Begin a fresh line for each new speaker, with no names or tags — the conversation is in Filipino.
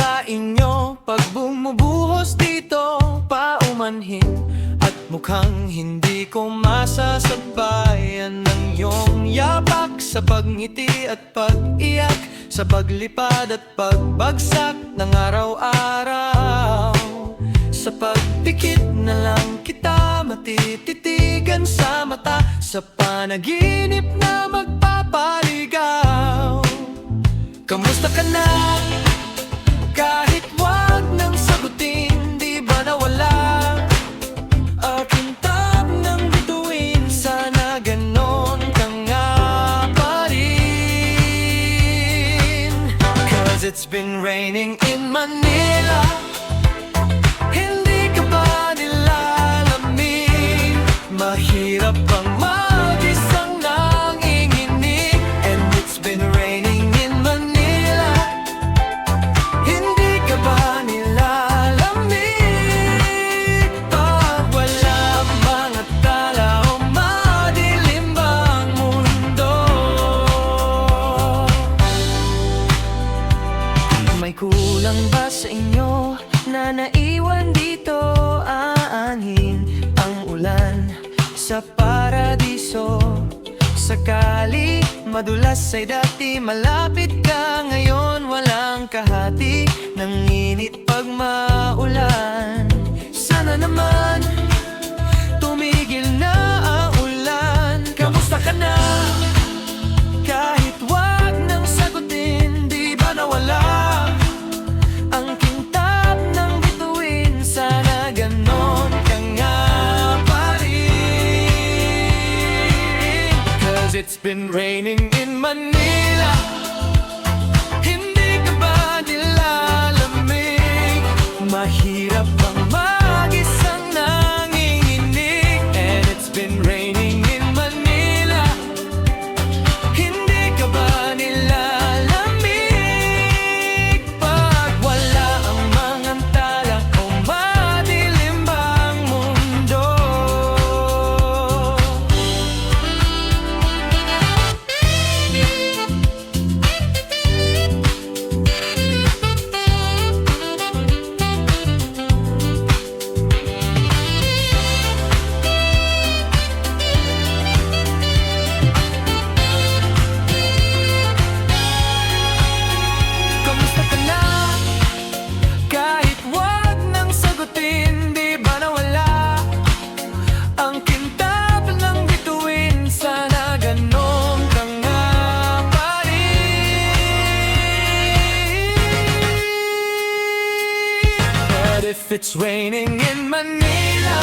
sa inyo pag bumubuhos dito paumanhin. At mukhang hindi ko masasabayan ng iyong yapak sa pagngiti at pag-iyak, sa paglipad at pagbagsak ng araw-araw. Sa pagpikit na lang kita matititigan sa mata, sa panaginip na magpapaligaw. Kamusta ka na? Kahit wag nang sagutin, di ba nawala aking tab ng bituin? Sana ganon ka nga pa rin. 'Cause it's been raining in Manila. Hindi ka ba nilalamig? Mahirap bang mag-isang nanginginig? And it's been raining in Manila. Hindi ka ba nilalamig? Pag wala mga tala o madilim bang mundo? May kulang ba sa inyo na naiwan dito? Aanhin ang ulan sa paradiso. Sakali madulas ay dati, malapit ka ngayon, walang kahati ng init pag maulan. Sana naman tumigil na ang ulan. Kamusta ka na? Kahit wag nang sagutin, di ba nawala ang kintab ng bituin? Sana ganon ka nga pa rin. 'Cause it's been raining in Manila. Hindi ka ba nilalamig? Mahirap bang mag-isang nanginginig? And it's been raining in Manila. Hindi ka ba nilalamig? Pag wala ang mga tala o madilim bang mundo? Kamusta ka na? Kahit wag nang sagutin, di ba nawala ang kintab ng bituin? Sana ganon ka nga pa rin. But if it's raining in Manila,